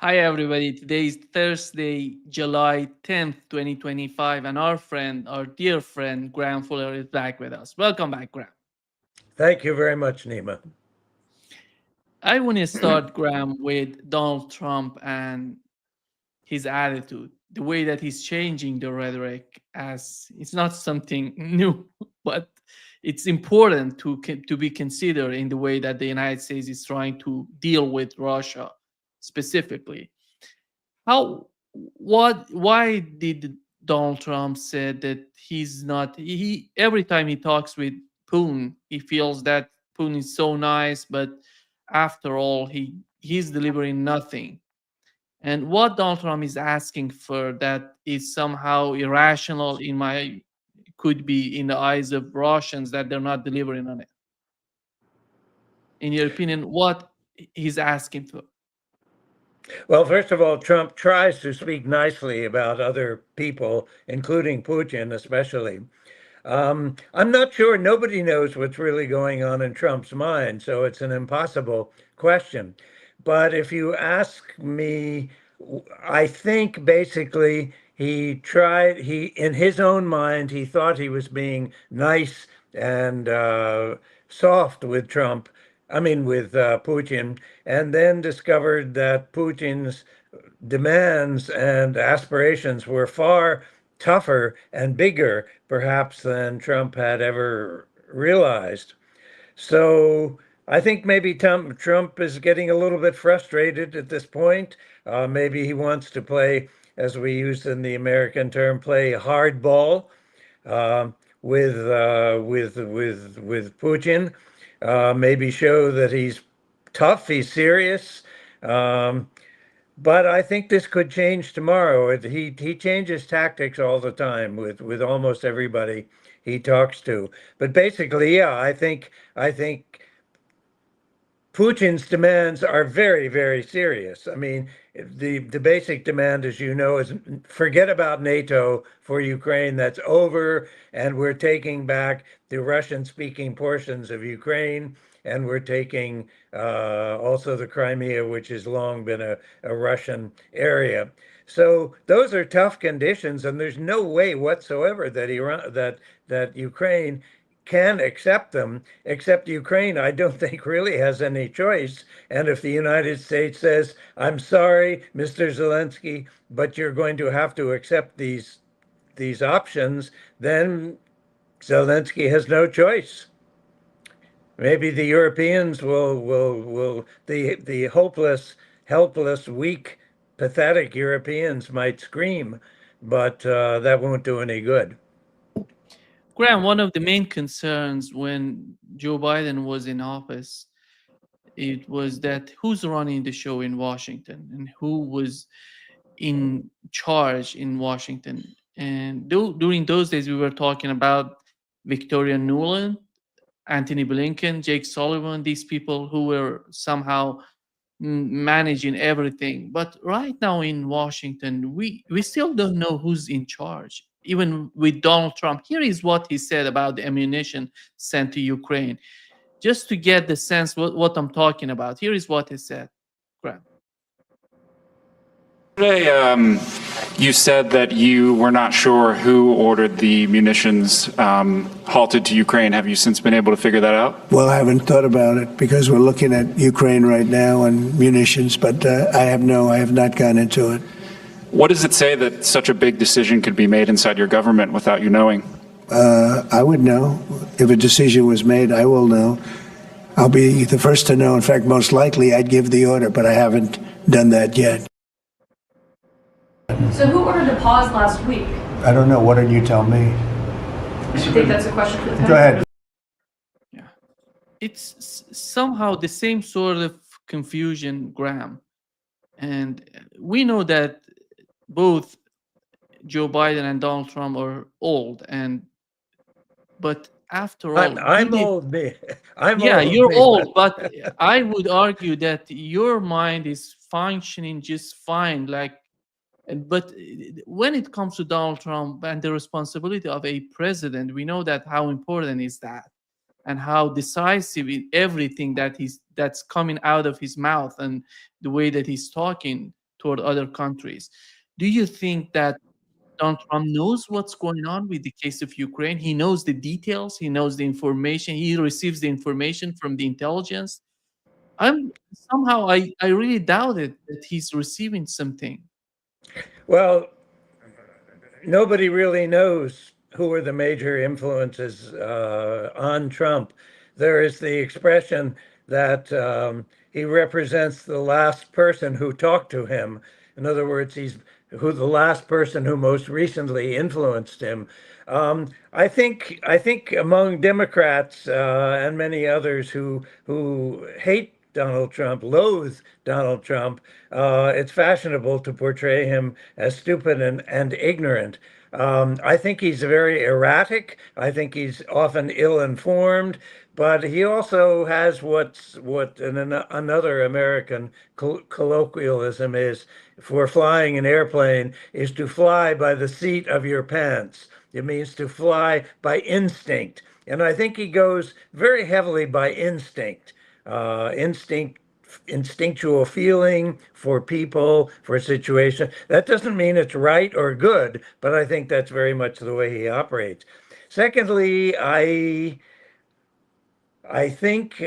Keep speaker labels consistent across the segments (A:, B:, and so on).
A: Hi, everybody. Today is Thursday, July 10th, 2025, and our dear friend, Graham Fuller, is back with us. Welcome back, Graham.
B: Thank you very much, Nima.
A: I want to start, Graham, with Donald Trump and his attitude, the way that he's changing the rhetoric, as it's not something new, but it's important to be considered in the way that the United States is trying to deal with Russia specifically. How why did Donald Trump said that he's not he every time he talks with Putin, he feels that Putin is so nice, but after all he's delivering nothing. And what Donald Trump is asking for that is somehow irrational in my could be in the eyes of Russians that they're not delivering on it. In your opinion, what he's asking for?
B: Well, first of all, Trump tries to speak nicely about other people, including Putin, especially. I'm not sure. Nobody knows what's really going on in Trump's mind, so it's an impossible question. But if you ask me, I think basically in his own mind, he thought he was being nice and soft with Trump. I mean, with Putin, and then discovered that Putin's demands and aspirations were far tougher and bigger, perhaps, than Trump had ever realized. So I think maybe Trump is getting a little bit frustrated at this point. Maybe he wants to play, as we use in the American term, play hardball uh, with Putin. Maybe show that he's tough, he's serious. Um, but I think this could change tomorrow. He changes tactics all the time with almost everybody he talks to. But basically, yeah, I think Putin's demands are very, very serious. I mean, the basic demand, as you know, is forget about NATO for Ukraine. That's over, and we're taking back the Russian-speaking portions of Ukraine, and we're taking also the Crimea, which has long been a Russian area. So those are tough conditions, and there's no way whatsoever that that Ukraine can accept them, except Ukraine, I don't think really has any choice. And if the United States says, I'm sorry, Mr. Zelensky, but you're going to have to accept these options, then Zelensky has no choice. Maybe the Europeans will the hopeless, helpless, weak, pathetic Europeans might scream, but that won't do any good.
A: Graham, one of the main concerns when Joe Biden was in office, it was that who's running the show in Washington and who was in charge in Washington. And during those days, we were talking about Victoria Nuland, Anthony Blinken, Jake Sullivan, these people who were somehow managing everything. But right now in Washington, we still don't know who's in charge. Even with Donald Trump, here is what he said about the ammunition sent to Ukraine. Just to get the sense what I'm talking about, here is what he said. Graham.
C: Today, you said that you were not sure who ordered the munitions halted to Ukraine. Have you since been able to figure that out?
D: Well, I haven't thought about it because we're looking at Ukraine right now and munitions, but I have not gone into it.
C: What does it say that such a big decision could be made inside your government without you knowing?
D: I would know. If a decision was made, I will know. I'll be the first to know. In fact, most likely I'd give the order, but I haven't done that yet.
E: So who ordered the pause last week?
D: I don't know. What did you tell me?
E: I think that's a question for the
D: Go ahead.
A: Yeah, it's somehow the same sort of confusion, Graham. And we know that both Joe Biden and Donald Trump are old, but after all,
B: I'm old, me. I'm
A: yeah,
B: old.
A: you're
B: Me.
A: old, but I would argue that your mind is functioning just fine. But when it comes to Donald Trump and the responsibility of a president, we know that how important is that, and how decisive in everything that's coming out of his mouth and the way that he's talking toward other countries. Do you think that Donald Trump knows what's going on with the case of Ukraine? He knows the details, he knows the information, he receives the information from the intelligence. I'm somehow I really doubt it that he's receiving something.
B: Well, nobody really knows who are the major influences on Trump. There is the expression that he represents the last person who talked to him. In other words, he's the last person who most recently influenced him. I think among Democrats and many others who hate Donald Trump, loathe Donald Trump, it's fashionable to portray him as stupid and ignorant. I think he's very erratic. I think he's often ill-informed, but he also has another American colloquialism is for flying an airplane is to fly by the seat of your pants. It means to fly by instinct. And I think he goes very heavily by instinct. Instinctual feeling for people, for a situation. That doesn't mean it's right or good, but I think that's very much the way he operates. Secondly, I think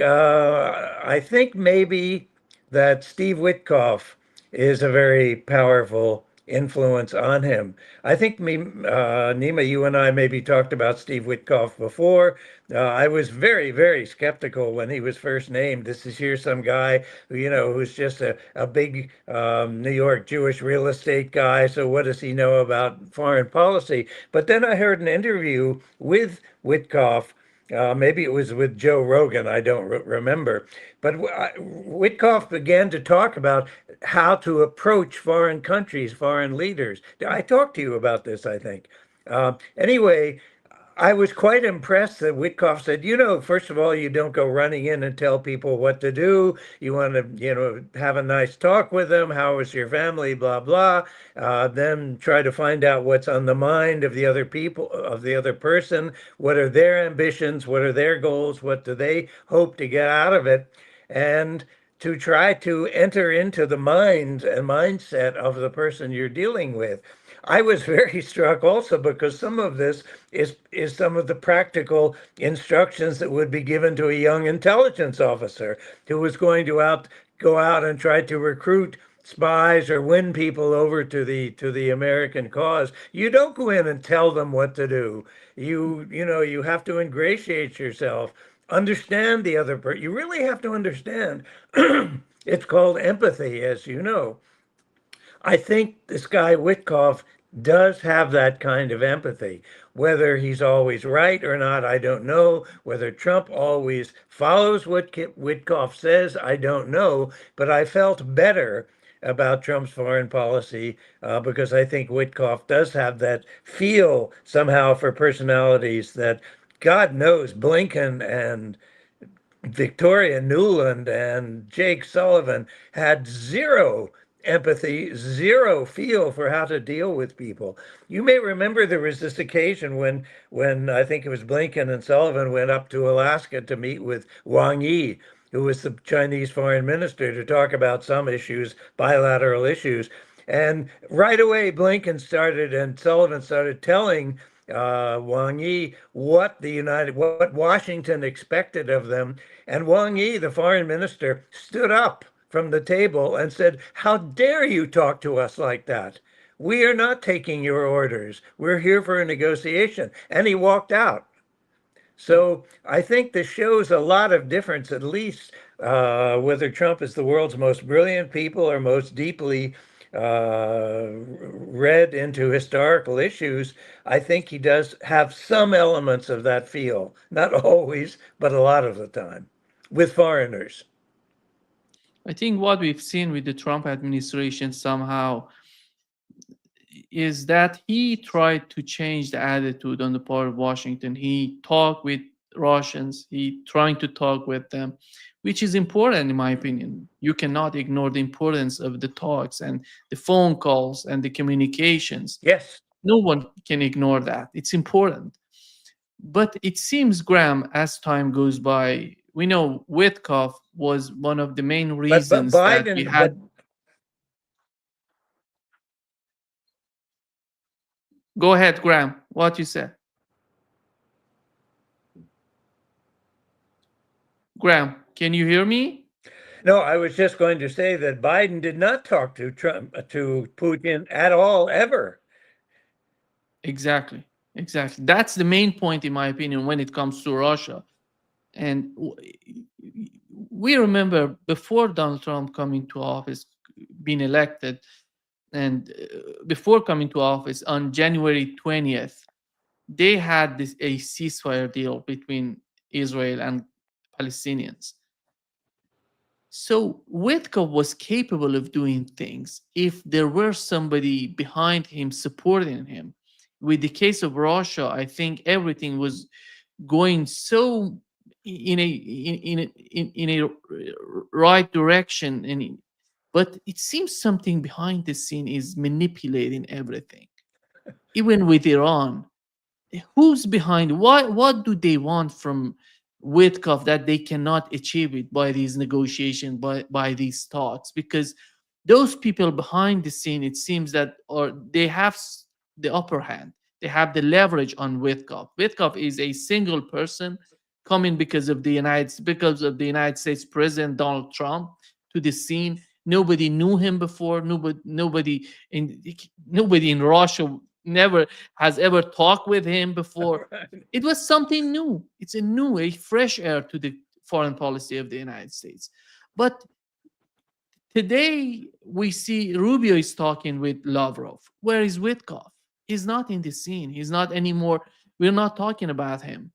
B: maybe that Steve Witkoff is a very powerful influence on him. I think Nima, you and I maybe talked about Steve Witkoff before. I was very, very skeptical when he was first named. This is here some guy who's just a big New York Jewish real estate guy. So what does he know about foreign policy? But then I heard an interview with Witkoff. Maybe it was with Joe Rogan, I don't remember. But Witkoff began to talk about how to approach foreign countries, foreign leaders. I talked to you about this, I think. Anyway, I was quite impressed that Witkoff said, first of all, you don't go running in and tell people what to do. You want to, have a nice talk with them. How is your family? Blah, blah. Then try to find out what's on the mind of the other people, of the other person. What are their ambitions? What are their goals? What do they hope to get out of it? And to try to enter into the mind and mindset of the person you're dealing with. I was very struck also because some of this is some of the practical instructions that would be given to a young intelligence officer who was going to go out and try to recruit spies or win people over to the American cause. You don't go in and tell them what to do. You have to ingratiate yourself, understand the other person. You really have to understand. It's called empathy, as you know. I think this guy Witkoff does have that kind of empathy. Whether he's always right or not, I don't know. Whether Trump always follows what Witkoff says, I don't know. But I felt better about Trump's foreign policy because I think Witkoff does have that feel somehow for personalities that God knows Blinken and Victoria Nuland and Jake Sullivan had zero empathy, zero feel for how to deal with people. You may remember there was this occasion when I think it was Blinken and Sullivan went up to Alaska to meet with Wang Yi, who was the Chinese foreign minister, to talk about some issues, bilateral issues. And right away, Blinken started and Sullivan started telling Wang Yi what Washington expected of them. And Wang Yi, the foreign minister, stood up from the table and said, "How dare you talk to us like that? We are not taking your orders. We're here for a negotiation." And he walked out. So I think this shows a lot of difference, at least whether Trump is the world's most brilliant people or most deeply read into historical issues. I think he does have some elements of that feel, not always, but a lot of the time, with foreigners.
A: I think what we've seen with the Trump administration somehow is that he tried to change the attitude on the part of Washington. He talked with Russians, he trying to talk with them, which is important in my opinion. You cannot ignore the importance of the talks and the phone calls and the communications.
B: Yes.
A: No one can ignore that. It's important. But it seems, Graham, as time goes by, we know Witkoff was one of the main reasons that we had. Go ahead, Graham. What you said, Graham? Can you hear me?
B: No, I was just going to say that Biden did not talk to Putin at all, ever.
A: Exactly. Exactly. That's the main point, in my opinion, when it comes to Russia. And we remember before Donald Trump coming to office, being elected, and before coming to office on January 20th, they had a ceasefire deal between Israel and Palestinians. So Witkoff was capable of doing things if there were somebody behind him supporting him. With the case of Russia, I think everything was going so in a right direction, but it seems something behind the scene is manipulating everything. Even with Iran, who's behind? What do they want from Witkoff that they cannot achieve it by these negotiations, by these talks? Because those people behind the scene, it seems that, or they have the upper hand. They have the leverage on Witkoff. Witkoff is a single person coming because of the United States President Donald Trump to the scene. Nobody knew him before. Nobody in Russia never has ever talked with him before. It was something new. It's a fresh air to the foreign policy of the United States. But today we see Rubio is talking with Lavrov. Where is Witkoff? He's not in the scene. He's not anymore. We're not talking about him.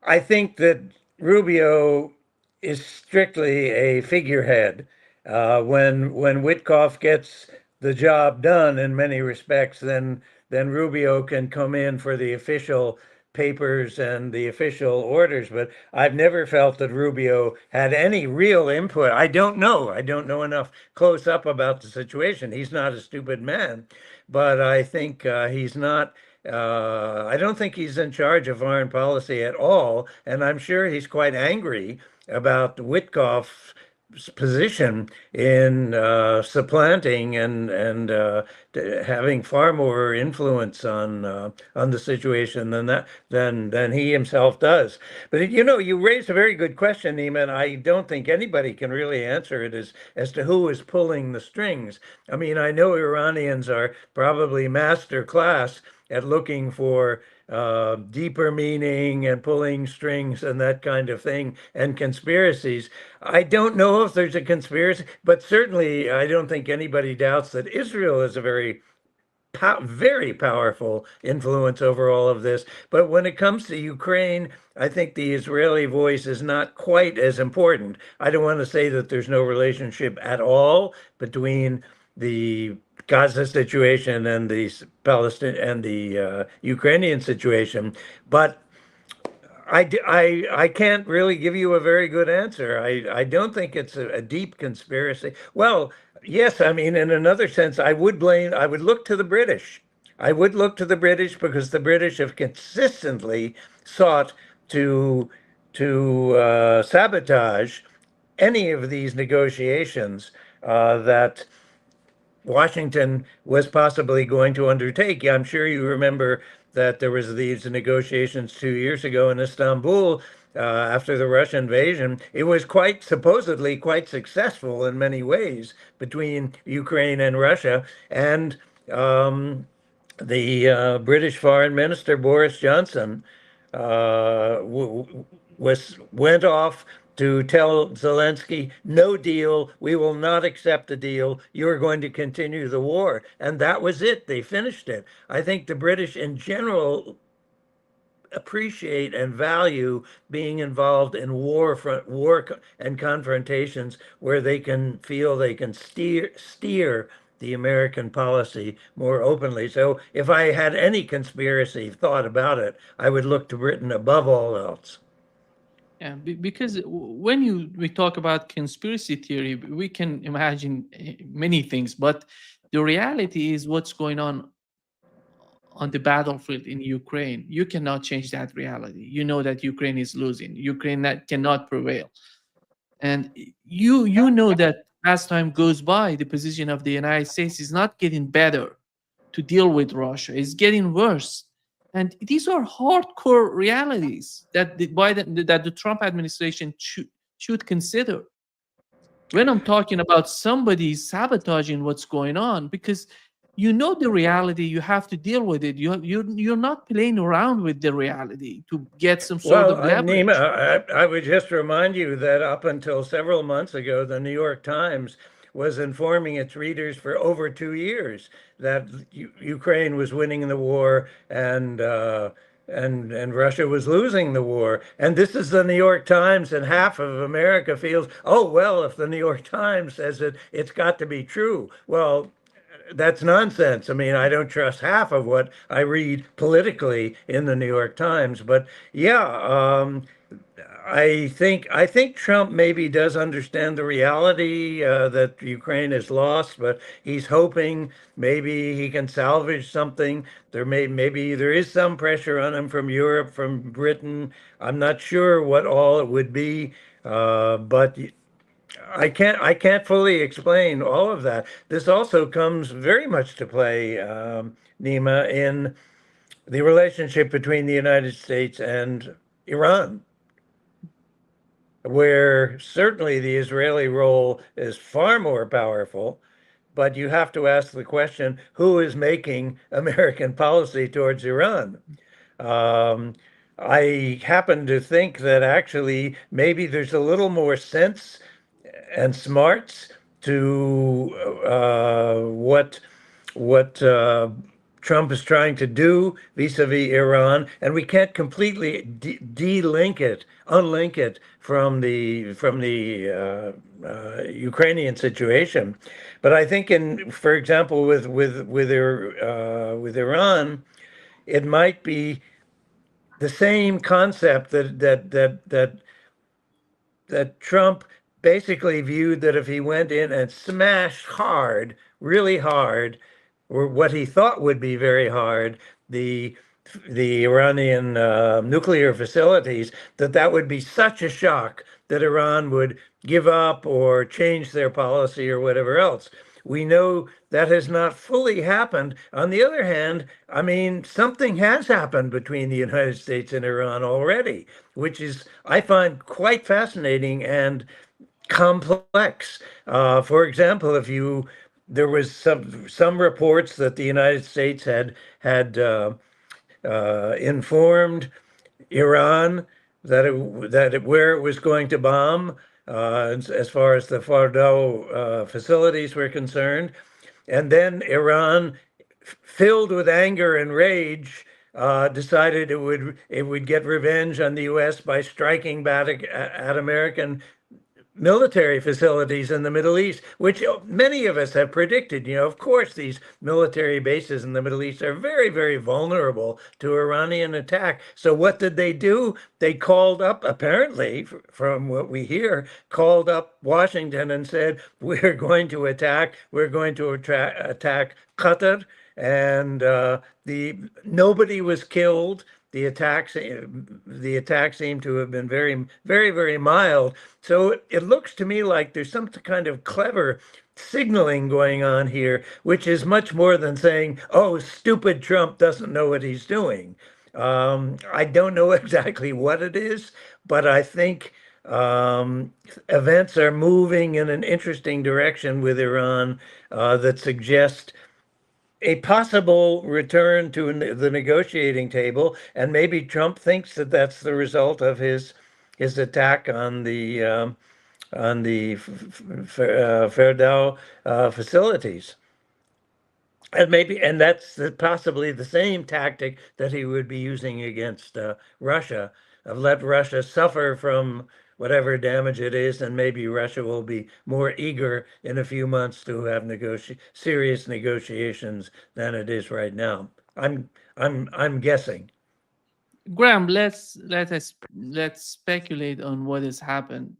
B: I think that Rubio is strictly a figurehead. When Witkoff gets the job done in many respects, then Rubio can come in for the official papers and the official orders. But I've never felt that Rubio had any real input. I don't know. I don't know enough close up about the situation. He's not a stupid man, but I think he's not. I don't think he's in charge of foreign policy at all, and I'm sure he's quite angry about Witkoff's position in supplanting and having far more influence on the situation than he himself does. But you raised a very good question, Nima, and I don't think anybody can really answer it as to who is pulling the strings. I mean, I know Iranians are probably master class at looking for deeper meaning and pulling strings and that kind of thing and conspiracies. I don't know if there's a conspiracy, but certainly I don't think anybody doubts that Israel is a very powerful influence over all of this. But when it comes to Ukraine, I think the Israeli voice is not quite as important. I don't want to say that there's no relationship at all between the Gaza situation and the Palestine and the Ukrainian situation, but I can't really give you a very good answer. I don't think it's a deep conspiracy. Well, yes, I mean, in another sense, I would look to the British. I would look to the British because the British have consistently sought to sabotage any of these negotiations that Washington was possibly going to undertake. I'm sure you remember that there was these negotiations 2 years ago in Istanbul after the Russian invasion. It was supposedly quite successful in many ways between Ukraine and Russia. And the British Foreign Minister Boris Johnson went off to tell Zelensky, no deal, we will not accept the deal, you're going to continue the war. And that was it. They finished it. I think the British in general appreciate and value being involved in war and confrontations where they can feel they can steer the American policy more openly. So if I had any conspiracy thought about it, I would look to Britain above all else.
A: Yeah, because when we talk about conspiracy theory, we can imagine many things, but the reality is what's going on the battlefield in Ukraine. You cannot change that reality. You know that Ukraine is losing. Ukraine cannot prevail, and you know that as time goes by, the position of the United States is not getting better. to deal with Russia. It's getting worse. And these are hardcore realities that the Trump administration should consider when I'm talking about somebody sabotaging what's going on, because you know the reality, you have to deal with it. You're not playing around with the reality to get some sort
B: Well,
A: of leverage.
B: Nima, I would just remind you that up until several months ago, the New York Times was informing its readers for over 2 years that Ukraine was winning the war and Russia was losing the war. And this is the New York Times, and half of America feels, oh, well, if the New York Times says it, it's got to be true. Well, that's nonsense. I mean, I don't trust half of what I read politically in the New York Times. But yeah, I think Trump maybe does understand the reality that Ukraine has lost, but he's hoping maybe he can salvage something. Maybe there is some pressure on him from Europe, from Britain. I'm not sure what all it would be, but I can't fully explain all of that. This also comes very much to play, Nima, in the relationship between the United States and Iran, where certainly the Israeli role is far more powerful. But you have to ask the question, who is making American policy towards Iran? Um, I happen to think that actually maybe there's a little more sense and smarts to what Trump is trying to do vis-a-vis Iran, and we can't completely unlink it from the Ukrainian situation. But I think, for example, with Iran, it might be the same concept that Trump basically viewed, that if he went in and smashed hard, really hard, or what he thought would be very hard, the Iranian nuclear facilities, that would be such a shock that Iran would give up or change their policy or whatever else. We know that has not fully happened. On the other hand, I mean, something has happened between the United States and Iran already, which is, I find, quite fascinating and complex. For example, there was some reports that the United States had informed Iran where it was going to bomb, as far as the Fordow facilities were concerned. And then Iran, filled with anger and rage, decided it would get revenge on the U.S. by striking back at American military facilities in the Middle East, which many of us have predicted. Of course, these military bases in the Middle East are very, very vulnerable to Iranian attack. So what did they do? They called up, apparently, from what we hear, called up Washington and said, we're going to attack Qatar. And nobody was killed. The attack seemed to have been very, very, very mild. So it looks to me like there's some kind of clever signaling going on here, which is much more than saying, "Oh, stupid Trump doesn't know what he's doing." I don't know exactly what it is, but I think events are moving in an interesting direction with Iran that suggest a possible return to the negotiating table, and maybe Trump thinks that that's the result of his attack on the Fordow facilities, and that's possibly the same tactic that he would be using against Russia, of let Russia suffer from whatever damage it is, and maybe Russia will be more eager in a few months to have serious negotiations than it is right now. I'm guessing.
A: Graham, let's speculate on what has happened.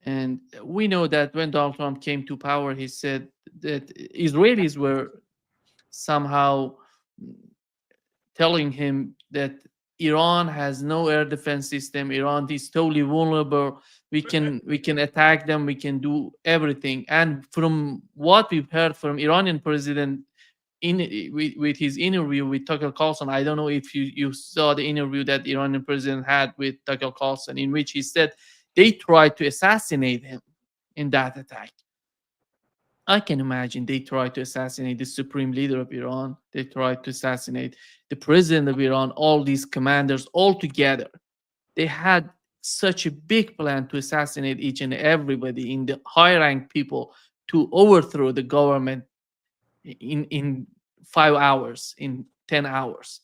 A: And we know that when Donald Trump came to power, he said that Israelis were somehow telling him that Iran has no air defense system. Iran is totally vulnerable. We can attack them. We can do everything. And from what we've heard from Iranian president, with his interview with Tucker Carlson. I don't know if you saw the interview that the Iranian president had with Tucker Carlson, in which he said they tried to assassinate him in that attack. I can imagine they tried to assassinate the supreme leader of Iran. They tried to assassinate the president of Iran, all these commanders all together. They had such a big plan to assassinate each and everybody in the high ranked people to overthrow the government in 5 hours, in 10 hours.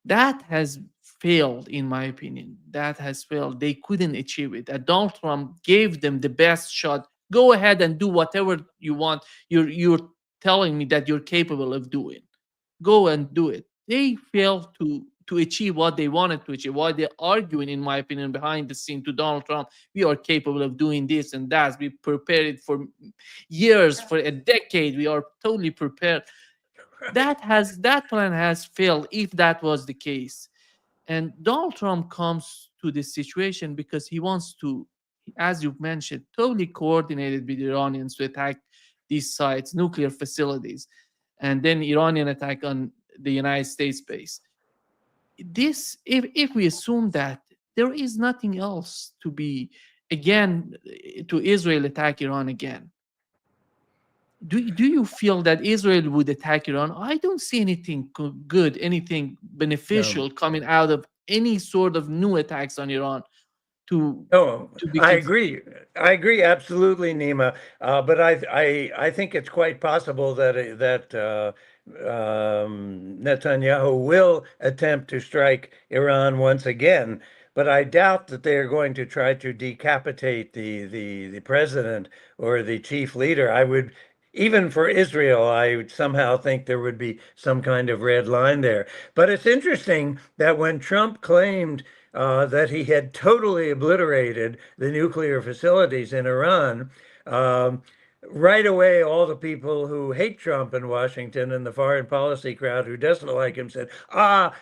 A: That has failed, in my opinion. That has failed. They couldn't achieve it. Donald Trump gave them the best shot. Go ahead and do whatever you want. You're telling me that you're capable of doing. Go and do it. They failed to achieve what they wanted to achieve. Why they're arguing, in my opinion, behind the scene to Donald Trump, we are capable of doing this and that. We prepared it for years, for a decade. We are totally prepared. That plan has failed, if that was the case. And Donald Trump comes to this situation because he wants to, as you mentioned, totally coordinated with the Iranians to attack these sites, nuclear facilities, and then Iranian attack on the United States base. This, if we assume that there is nothing else to be, again, to Israel attack Iran again, do you feel that Israel would attack Iran? I don't see anything good, anything beneficial coming out of any sort of new attacks on Iran.
B: No, I agree. I agree absolutely, Nima. But I think it's quite possible that Netanyahu will attempt to strike Iran once again. But I doubt that they are going to try to decapitate the president or the chief leader. I would. Even for Israel, I would somehow think there would be some kind of red line there. But it's interesting that when Trump claimed that he had totally obliterated the nuclear facilities in Iran, right away, all the people who hate Trump in Washington and the foreign policy crowd who doesn't like him said,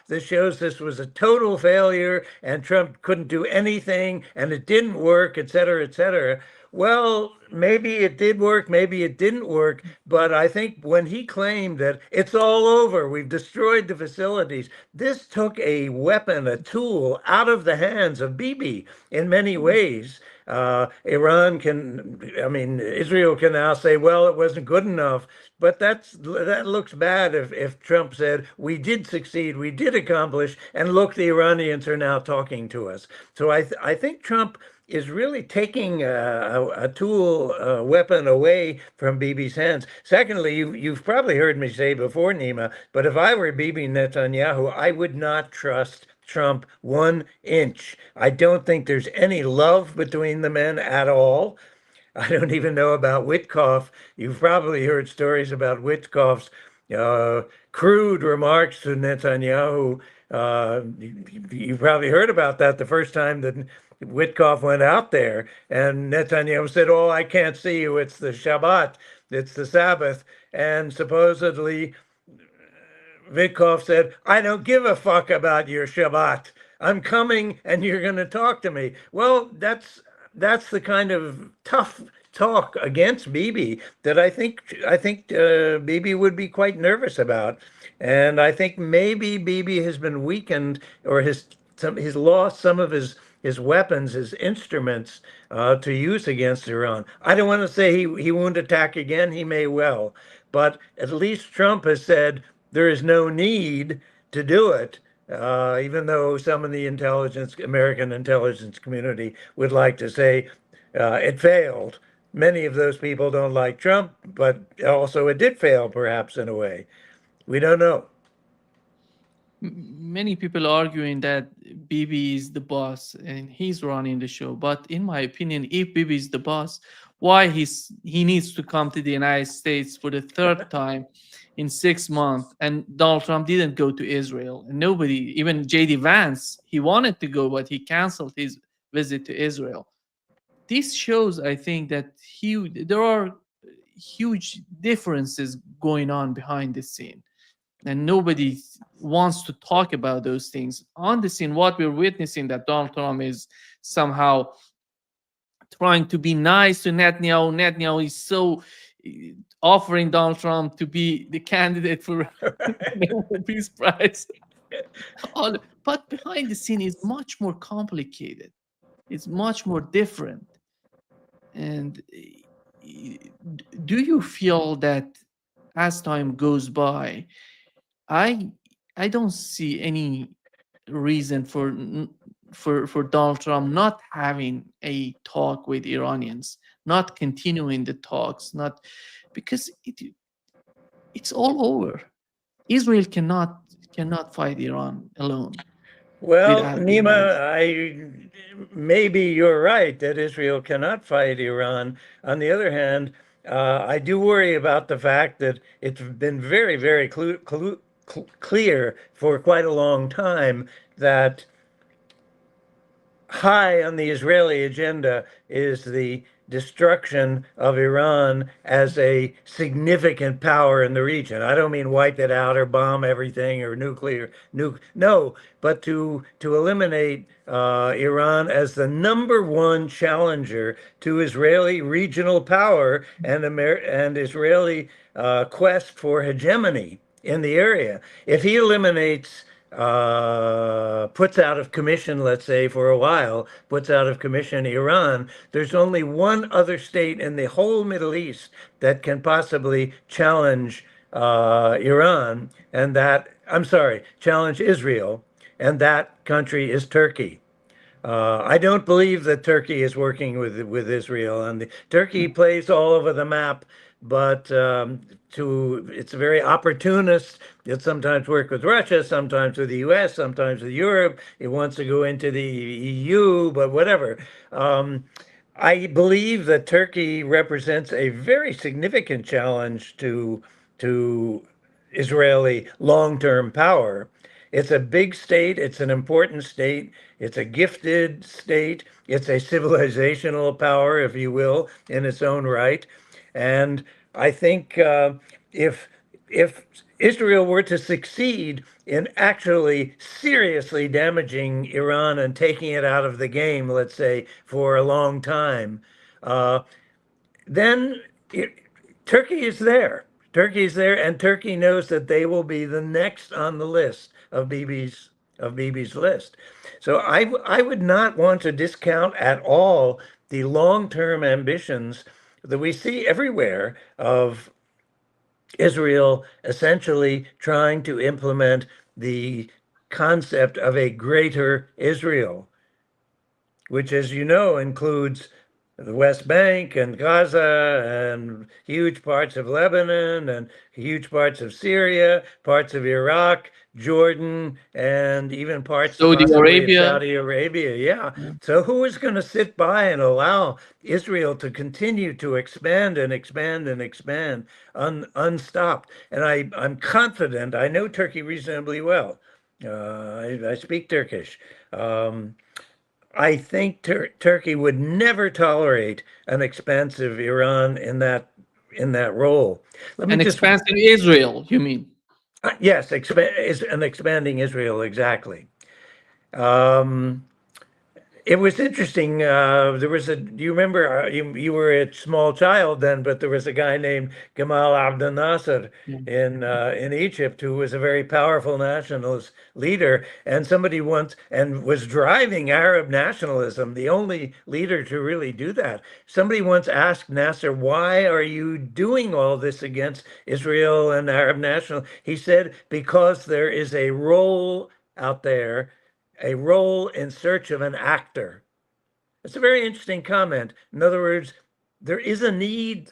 B: this shows this was a total failure and Trump couldn't do anything and it didn't work, et cetera, et cetera. Well, maybe it did work, maybe it didn't work, but I think when he claimed that it's all over, we've destroyed the facilities, this took a weapon, a tool out of the hands of Bibi in many ways. Israel can now say, well, it wasn't good enough, but that looks bad if Trump said, we did succeed, we did accomplish, and look, the Iranians are now talking to us. So I think Trump is really taking a tool, a weapon away from Bibi's hands. Secondly, you've probably heard me say before, Nima, but if I were Bibi Netanyahu, I would not trust Trump 1 inch. I don't think there's any love between the men at all. I don't even know about Witkoff. You've probably heard stories about Witkoff's crude remarks to Netanyahu. You probably heard about that the first time that Witkoff went out there, and Netanyahu said, "Oh, I can't see you. It's the Shabbat. It's the Sabbath." And supposedly Witkoff said, "I don't give a fuck about your Shabbat. I'm coming and you're going to talk to me." Well, that's the kind of tough talk against Bibi that I think Bibi would be quite nervous about. And I think maybe Bibi has been weakened, or he's lost some of his weapons, his instruments to use against Iran. I don't want to say he won't attack again. He may well. But at least Trump has said there is no need to do it, even though some of the American intelligence community would like to say it failed. Many of those people don't like Trump, but also it did fail, perhaps, in a way. We don't know.
A: Many people arguing that Bibi is the boss and he's running the show. But in my opinion, if Bibi is the boss, why he needs to come to the United States for the third time in 6 months? And Donald Trump didn't go to Israel. And nobody, even J.D. Vance, he wanted to go, but he canceled his visit to Israel. This shows, I think, that there are huge differences going on behind the scene. And nobody wants to talk about those things. On the scene, what we're witnessing, that Donald Trump is somehow trying to be nice to Netanyahu. Netanyahu is so offering Donald Trump to be the candidate for Nobel Peace Prize. But behind the scene is much more complicated. It's much more different. And do you feel that as time goes by, I I don't see any reason for Donald Trump not having a talk with Iranians, not continuing the talks, not because it's all over. Israel cannot fight Iran alone
B: Well,
A: without
B: Nima,
A: allies.
B: maybe you're right that Israel cannot fight Iran. On the other hand, I do worry about the fact that it's been very, very clear for quite a long time that high on the Israeli agenda is the destruction of Iran as a significant power in the region. I don't mean wipe it out or bomb everything or no, but to eliminate Iran as the number one challenger to Israeli regional power and Israeli quest for hegemony in the area. If he eliminates puts out of commission, let's say for a while, puts out of commission Iran, there's only one other state in the whole Middle East that can possibly challenge Iran, and I'm sorry, challenge Israel, and that country is Turkey. I don't believe that Turkey is working with Israel, and Turkey plays all over the map. But it's very opportunist. It sometimes works with Russia, sometimes with the U.S., sometimes with Europe. It wants to go into the EU, but whatever. I believe that Turkey represents a very significant challenge to Israeli long-term power. It's a big state. It's an important state. It's a gifted state. It's a civilizational power, if you will, in its own right. And I think if Israel were to succeed in actually seriously damaging Iran and taking it out of the game, let's say, for a long time, uh, then Turkey is there. Turkey is there, and Turkey knows that they will be the next on the list of Bibi's list. So I would not want to discount at all the long-term ambitions that we see everywhere of Israel essentially trying to implement the concept of a greater Israel, which, as you know, includes the West Bank and Gaza and huge parts of Lebanon and huge parts of Syria, parts of Iraq, Jordan, and even parts
A: Saudi
B: possibly of
A: Arabia.
B: Saudi Arabia. Yeah.
A: Yeah.
B: So who is going to sit by and allow Israel to continue to expand and expand and expand unstopped? And I'm confident, I know Turkey reasonably well. I speak Turkish. I think Turkey would never tolerate an expansive Iran in that role. Let me
A: An
B: just
A: expansive Israel, you mean?
B: yes, is an expanding Israel exactly. Um, it was interesting. There was do you remember? You were a small child then, but there was a guy named Gamal Abdel Nasser
A: Yeah.
B: in Egypt who was a very powerful nationalist leader, and somebody once and was driving Arab nationalism, the only leader to really do that. Somebody once asked Nasser, "Why are you doing all this against Israel and Arab national?" He said, "Because there is a role out there." A role in search of an actor. It's a very interesting comment. In other words, there is a need.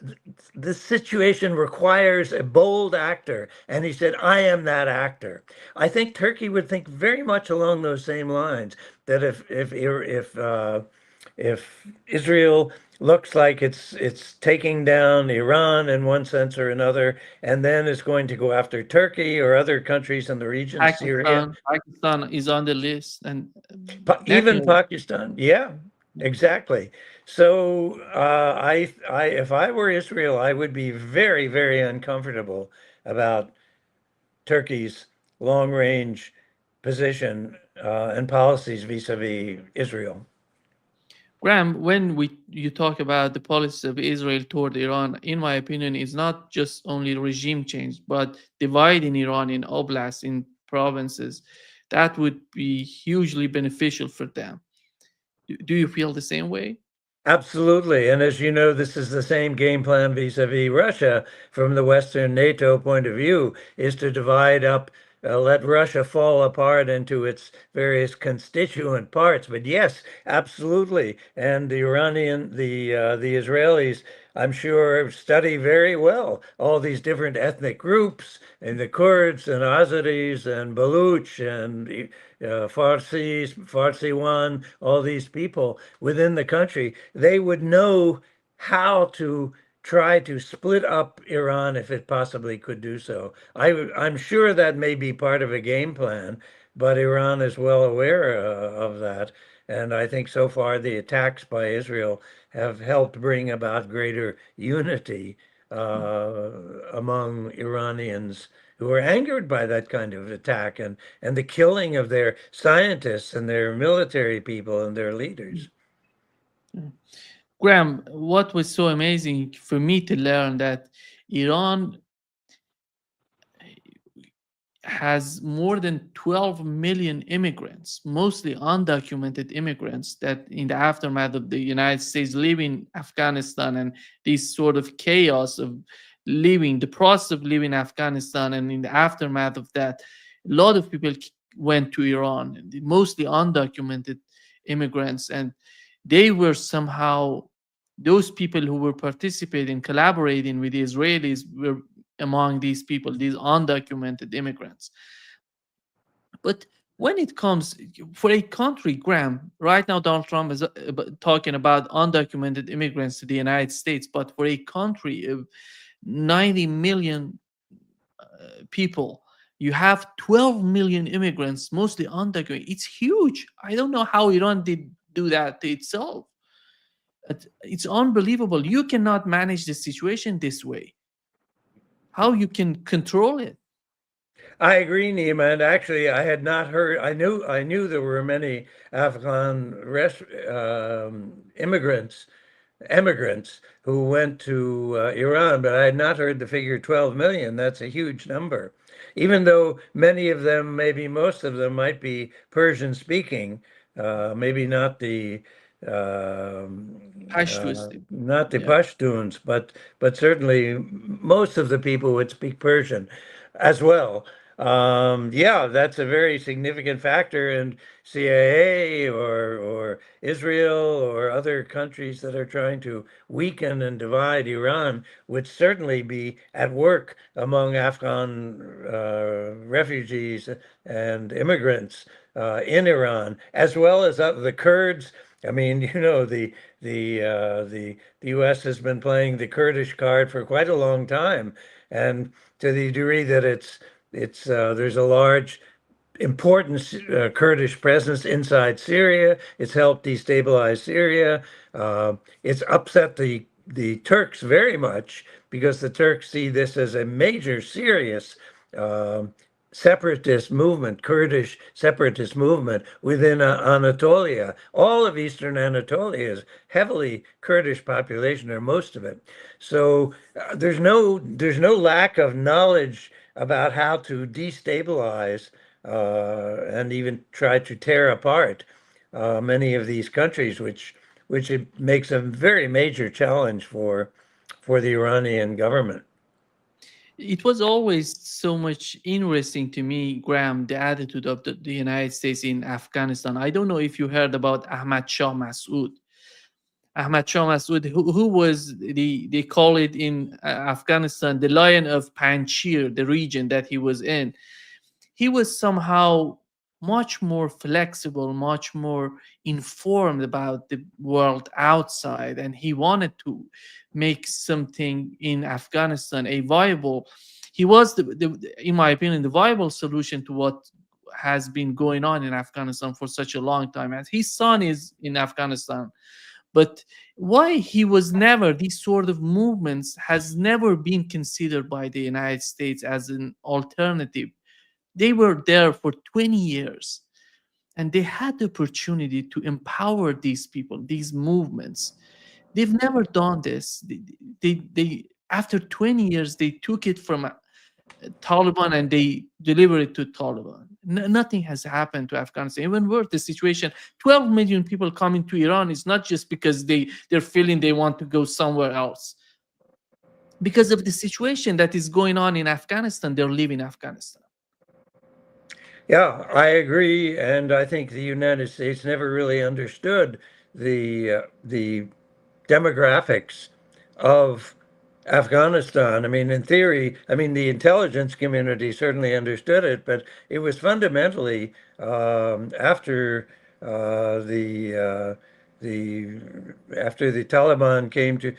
B: This situation requires a bold actor. And he said, I am that actor. I think Turkey would think very much along those same lines, that if Israel looks like it's taking down Iran in one sense or another, and then is going to go after Turkey or other countries in the region, Syria,
A: Pakistan is on the list, and
B: even
A: Netanyahu.
B: Pakistan. Yeah, exactly. So if I were Israel, I would be very, very uncomfortable about Turkey's long-range position and policies vis-a-vis Israel.
A: Graham, when you talk about the policy of Israel toward Iran, in my opinion, is not just only regime change, but dividing Iran in oblasts, in provinces. That would be hugely beneficial for them. Do you feel the same way?
B: Absolutely. And as you know, this is the same game plan vis-a-vis Russia from the Western NATO point of view, is to divide up, let Russia fall apart into its various constituent parts. But yes, absolutely. And the Israelis, I'm sure, study very well all these different ethnic groups, and the Kurds and Azeris and Baluch and Farsi one, all these people within the country. They would know how to try to split up Iran if it possibly could do so. I'm sure that may be part of a game plan, but Iran is well aware of that. And I think so far the attacks by Israel have helped bring about greater unity among Iranians who are angered by that kind of attack and the killing of their scientists and their military people and their leaders.
A: Graham, what was so amazing for me to learn that Iran has more than 12 million immigrants, mostly undocumented immigrants, that in the aftermath of the United States leaving Afghanistan and this sort of chaos of leaving, the process of leaving Afghanistan, and in the aftermath of that, a lot of people went to Iran, mostly undocumented immigrants, and they were somehow, those people who were participating, collaborating with the Israelis were among these people, these undocumented immigrants. But when it comes for a country, Graham, right now Donald Trump is talking about undocumented immigrants to the United States, but for a country of 90 million people, you have 12 million immigrants, mostly undocumented. It's huge. I don't know how Iran did do that to itself. It's unbelievable. You cannot manage the situation this way. How you can control it?
B: I agree, Nima. And actually, I had not heard. I knew there were many Afghan immigrants who went to Iran, but I had not heard the figure 12 million. That's a huge number. Even though many of them, maybe most of them, might be Persian speaking, maybe not the
A: Yeah.
B: Pashtuns, but certainly most of the people would speak Persian as well. Yeah, that's a very significant factor, and CIA or Israel or other countries that are trying to weaken and divide Iran would certainly be at work among Afghan refugees and immigrants in Iran, as well as the Kurds. I mean, the U.S. has been playing the Kurdish card for quite a long time, and to the degree that there's a large important Kurdish presence inside Syria. It's helped destabilize Syria. It's upset the Turks very much because the Turks see this as a major, serious separatist movement, Kurdish separatist movement within Anatolia. All of Eastern Anatolia is heavily Kurdish population, or most of it. So there's no lack of knowledge about how to destabilize and even try to tear apart many of these countries, which it makes a very major challenge for the Iranian government.
A: It was always so much interesting to me, Graham, the attitude of the United States in Afghanistan. I don't know if you heard about Ahmad Shah Massoud. Ahmad Shah Massoud, who was they call it in Afghanistan, the lion of Panjshir, the region that he was in. He was somehow much more flexible, much more informed about the world outside, and he wanted to make something in Afghanistan a viable. He was, in my opinion, the viable solution to what has been going on in Afghanistan for such a long time. As his son is in Afghanistan, but why he was never, these sort of movements has never been considered by the United States as an alternative. They were there for 20 years. and they had the opportunity to empower these people, these movements. They've never done this. They after 20 years, they took it from Taliban and they delivered it to Taliban. Nothing has happened to Afghanistan. Even worse, the situation, 12 million people coming to Iran is not just because they're feeling they want to go somewhere else. Because of the situation that is going on in Afghanistan, they're leaving Afghanistan.
B: Yeah, I agree, and I think the United States never really understood the demographics of Afghanistan. I mean, in theory, I mean, the intelligence community certainly understood it, but it was fundamentally after the after the Taliban came to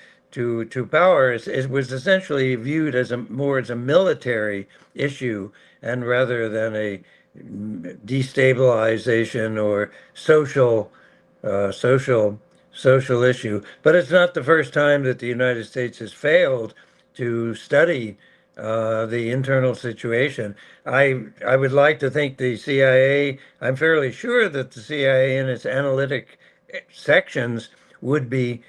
B: power, it was essentially viewed as more as a military issue, and rather than a destabilization or social uh, social social issue. But it's not the first time that the United States has failed to study the internal situation. I would like to think the CIA. I'm fairly sure that the CIA in its analytic sections would be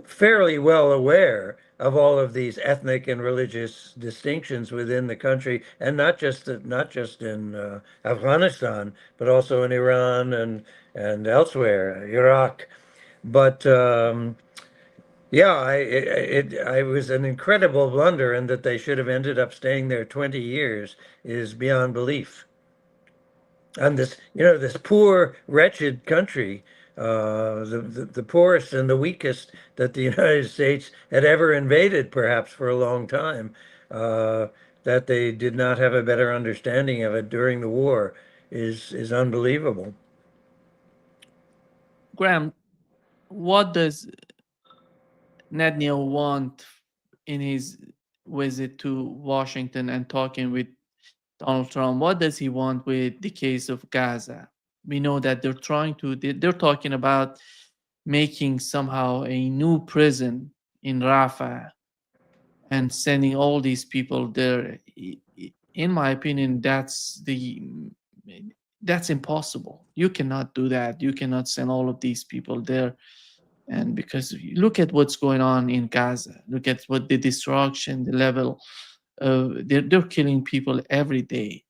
B: fairly well aware of all of these ethnic and religious distinctions within the country, and not just in Afghanistan, but also in Iran and elsewhere, Iraq. But yeah, I was an incredible blunder, and that they should have ended up staying there 20 years is beyond belief. And this, this poor, wretched country, the poorest and the weakest that the United States had ever invaded, perhaps for a long time, uh, that they did not have a better understanding of it during the war is unbelievable.
A: Graham, what does Netanyahu want in his visit to Washington and talking with Donald Trump? What does he want with the case of Gaza? We know that they're talking about making somehow a new prison in Rafah and sending all these people there. In my opinion, that's impossible. You cannot do that. You cannot send all of these people there. And because look at what's going on in Gaza, look at what the destruction, the level of they're killing people every day,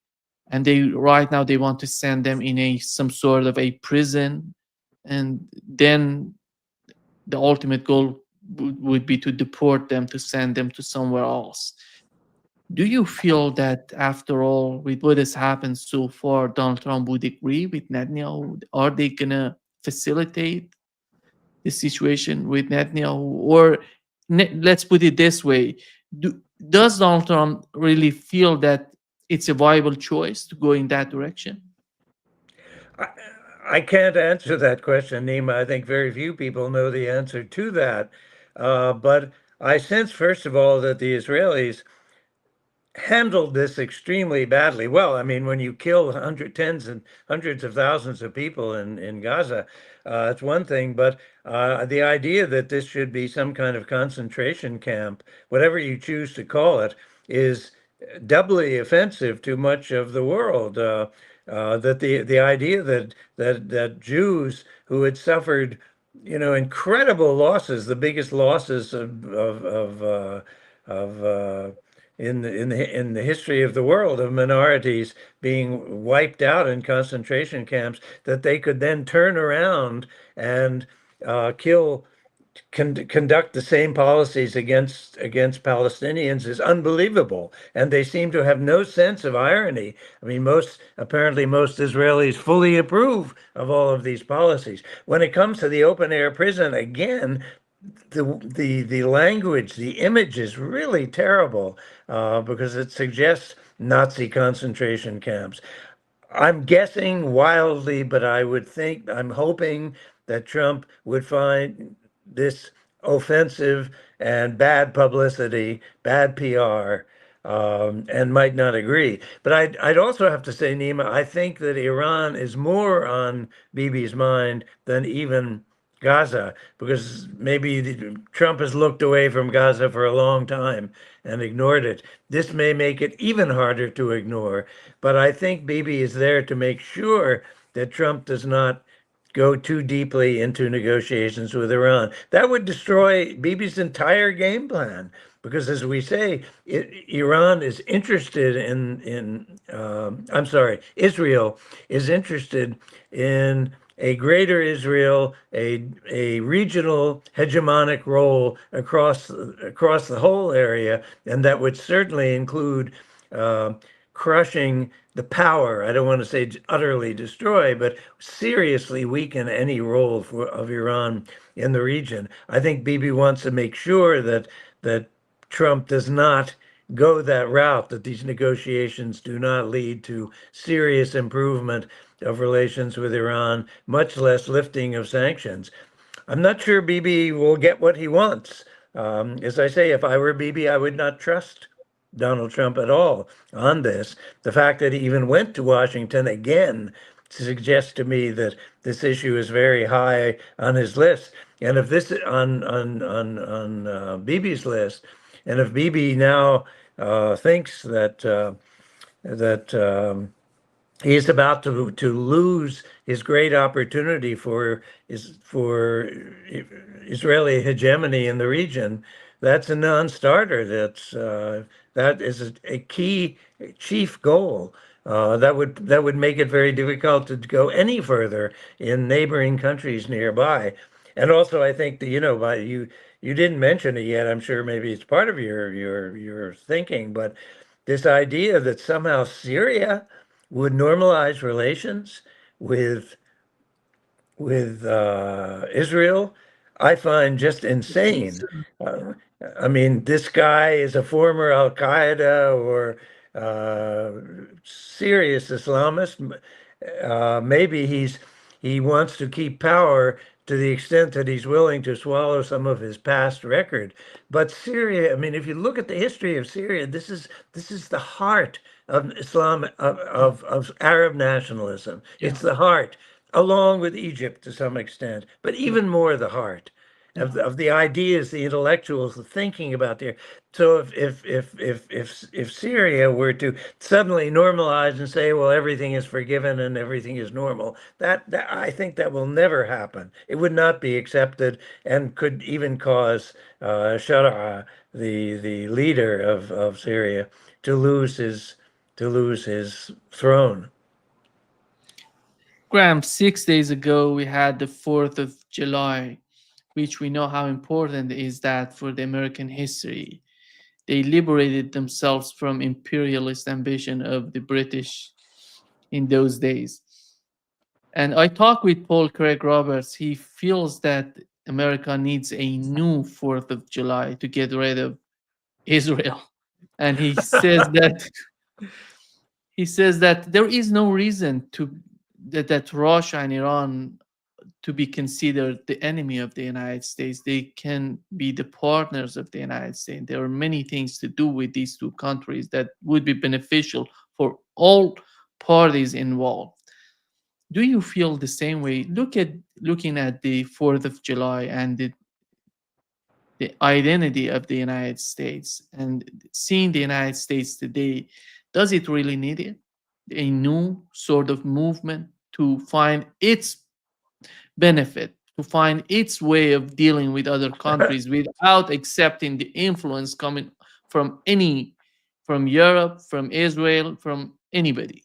A: and they right now they want to send them in a some sort of a prison, and then the ultimate goal would be to deport them, to send them to somewhere else. Do you feel that after all, with what has happened so far, Donald Trump would agree with Netanyahu? Are they gonna facilitate the situation with Netanyahu? Or let's put it this way: does Donald Trump really feel that it's a viable choice to go in that direction?
B: I, I can't answer that question, Nima. I think very few people know the answer to that. But I sense, first of all, that the Israelis handled this extremely badly. Well, I mean, when you kill tens and hundreds of thousands of people in Gaza, it's one thing, but the idea that this should be some kind of concentration camp, whatever you choose to call it, is doubly offensive to much of the world. That the idea that Jews who had suffered, incredible losses, the biggest losses of in the history of the world, of minorities being wiped out in concentration camps, that they could then turn around and kill conduct the same policies against Palestinians is unbelievable, and they seem to have no sense of irony. I mean, apparently most Israelis fully approve of all of these policies. When it comes to the open air prison, again, the language, the image is really terrible because it suggests Nazi concentration camps. I'm guessing wildly, but I'm hoping that Trump would find this offensive and bad publicity, bad PR, and might not agree. But I'd also have to say, Nima, I think that Iran is more on Bibi's mind than even Gaza, because maybe Trump has looked away from Gaza for a long time and ignored it. This may make it even harder to ignore, but I think Bibi is there to make sure that Trump does not go too deeply into negotiations with Iran. That would destroy Bibi's entire game plan. Because, as we say, Iran is interested I'm sorry, Israel is interested in a greater Israel, a regional hegemonic role across the whole area, and that would certainly include uh, crushing the power. I don't want to say utterly destroy, but seriously weaken any role of Iran in the region. I think Bibi wants to make sure that Trump does not go that route, that these negotiations do not lead to serious improvement of relations with Iran, much less lifting of sanctions. I'm not sure Bibi will get what he wants. As I say, if I were Bibi, I would not trust Donald Trump at all on this. The fact that he even went to Washington again suggests to me that this issue is very high on his list. And if this on Bibi's list, and if Bibi now thinks that he's about to lose his great opportunity for Israeli hegemony in the region, that's a non-starter. That is a key chief goal. That would make it very difficult to go any further in neighboring countries nearby. And also, I think that you didn't mention it yet. I'm sure maybe it's part of your thinking, but this idea that somehow Syria would normalize relations with Israel, I find just insane. Uh, I mean, this guy is a former Al Qaeda or serious Islamist. Maybe he wants to keep power to the extent that he's willing to swallow some of his past record. But Syria, I mean, if you look at the history of Syria, this is the heart of Islam of Arab nationalism.
A: Yeah.
B: It's the heart, along with Egypt to some extent, but even more the heart of the ideas, the intellectuals, the thinking about there. So if Syria were to suddenly normalize and say, well, everything is forgiven and everything is normal, that I think that will never happen. It would not be accepted and could even cause Shara, the leader of Syria, to lose his throne.
A: Graham, 6 days ago, we had the 4th of July, which we know how important is that for the American history. They liberated themselves from imperialist ambition of the British in those days. And I talked with Paul Craig Roberts. He feels that America needs a new 4th of July to get rid of Israel. And he says that there is no reason that Russia and Iran to be considered the enemy of the United States. They can be the partners of the United States. There are many things to do with these two countries that would be beneficial for all parties involved. Do you feel the same way? Looking at the 4th of July and the identity of the United States and seeing the United States today, does it really need it? A new sort of movement to find its benefit, to find its way of dealing with other countries without accepting the influence coming from Europe, from Israel, from anybody.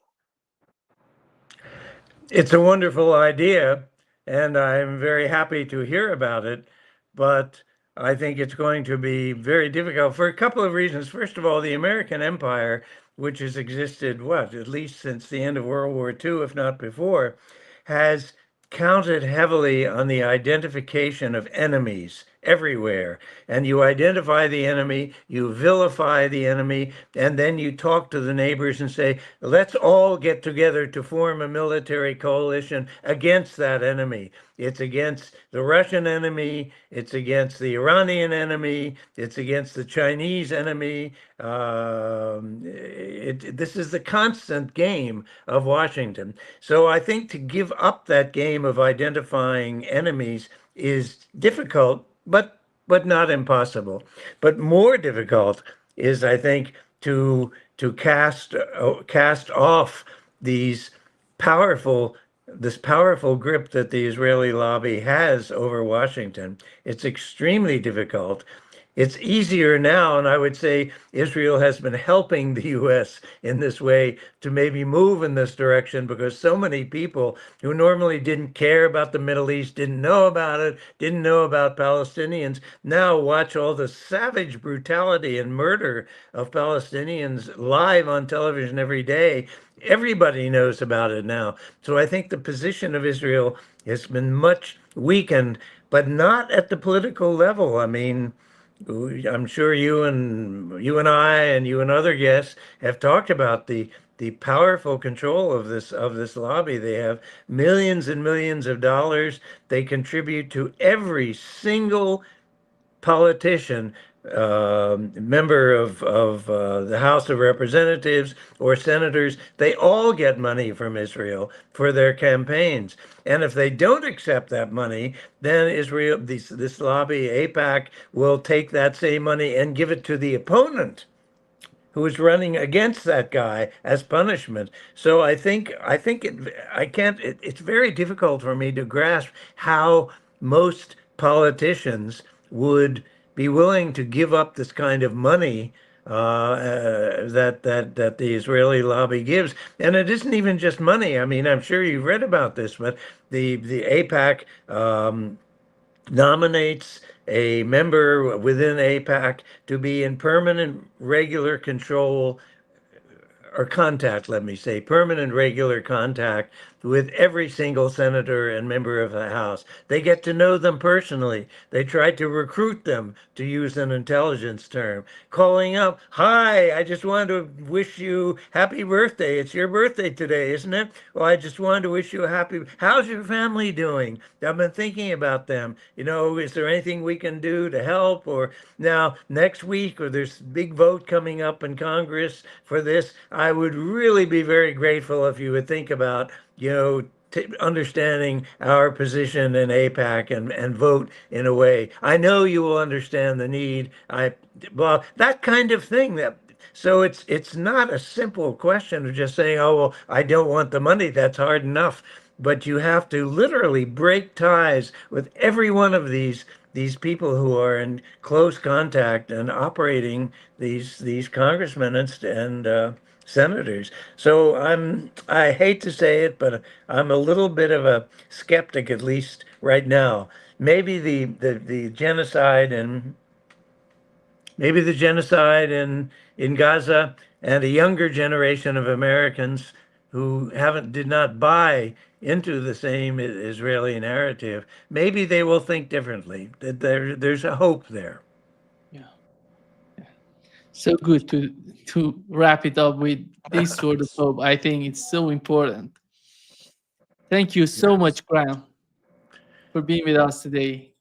B: It's a wonderful idea, and I'm very happy to hear about it, but I think it's going to be very difficult for a couple of reasons. First of all, the American empire, which has existed, at least since the end of World War II, if not before, has counted heavily on the identification of enemies everywhere. And you identify the enemy, you vilify the enemy, and then you talk to the neighbors and say, let's all get together to form a military coalition against that enemy. It's against the Russian enemy, it's against the Iranian enemy, it's against the Chinese enemy. This is the constant game of Washington. So I think to give up that game of identifying enemies is difficult, but not impossible. But more difficult is, I think, to cast off these powerful this powerful grip that the Israeli lobby has over Washington. It's extremely difficult. It's easier now, and I would say Israel has been helping the US in this way to maybe move in this direction, because so many people who normally didn't care about the Middle East, didn't know about it, didn't know about Palestinians, now watch all the savage brutality and murder of Palestinians live on television every day. Everybody knows about it now. So I think the position of Israel has been much weakened, but not at the political level. I mean, I'm sure you and I and you and other guests have talked about the powerful control of this lobby. They have millions and millions of dollars. They contribute to every single politician, member of the House of Representatives or senators. They all get money from Israel for their campaigns. And if they don't accept that money, then Israel, this lobby, AIPAC, will take that same money and give it to the opponent who is running against that guy as punishment. So it's very difficult for me to grasp how most politicians would be willing to give up this kind of money that the Israeli lobby gives. And it isn't even just money. I mean, I'm sure you've read about this, but the AIPAC nominates a member within AIPAC to be in permanent regular control or contact, let me say, permanent regular contact with every single senator and member of the House. They get to know them personally. They try to recruit them, to use an intelligence term, calling up, "Hi, I just wanted to wish you happy birthday. It's your birthday today, isn't it? Well, I just wanted to wish you a happy, how's your family doing? I've been thinking about them. Is there anything we can do to help?" Or now next week, or there's a big vote coming up in Congress for this, I would really be very grateful if you would think about, understanding our position in AIPAC and vote in a way. I know you will understand the need. Well, that kind of thing. So it's not a simple question of just saying, "Oh, well, I don't want the money." That's hard enough. But you have to literally break ties with every one of these people who are in close contact and operating these congressmen and senators. So I hate to say it, but I'm a little bit of a skeptic, at least right now. Maybe the genocide and maybe the genocide in Gaza, and a younger generation of Americans who did not buy into the same Israeli narrative, maybe they will think differently. That there's a hope there.
A: Yeah. So good to wrap it up with this sort of hope. I think it's so important. Thank you so much, Graham, for being with us today.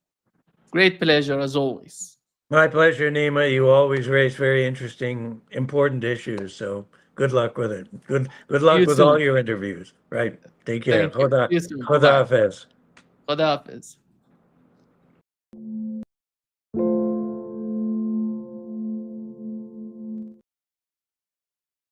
A: Great pleasure as always.
B: My pleasure, Nima. You always raise very interesting, important issues. So good luck with it. Good luck
A: You
B: with all
A: soon.
B: your interviews. Right. Take care.
A: Thank you. You soon.
B: Khoda
A: Bye-bye.
B: Hafiz.
A: Khuda Hafiz.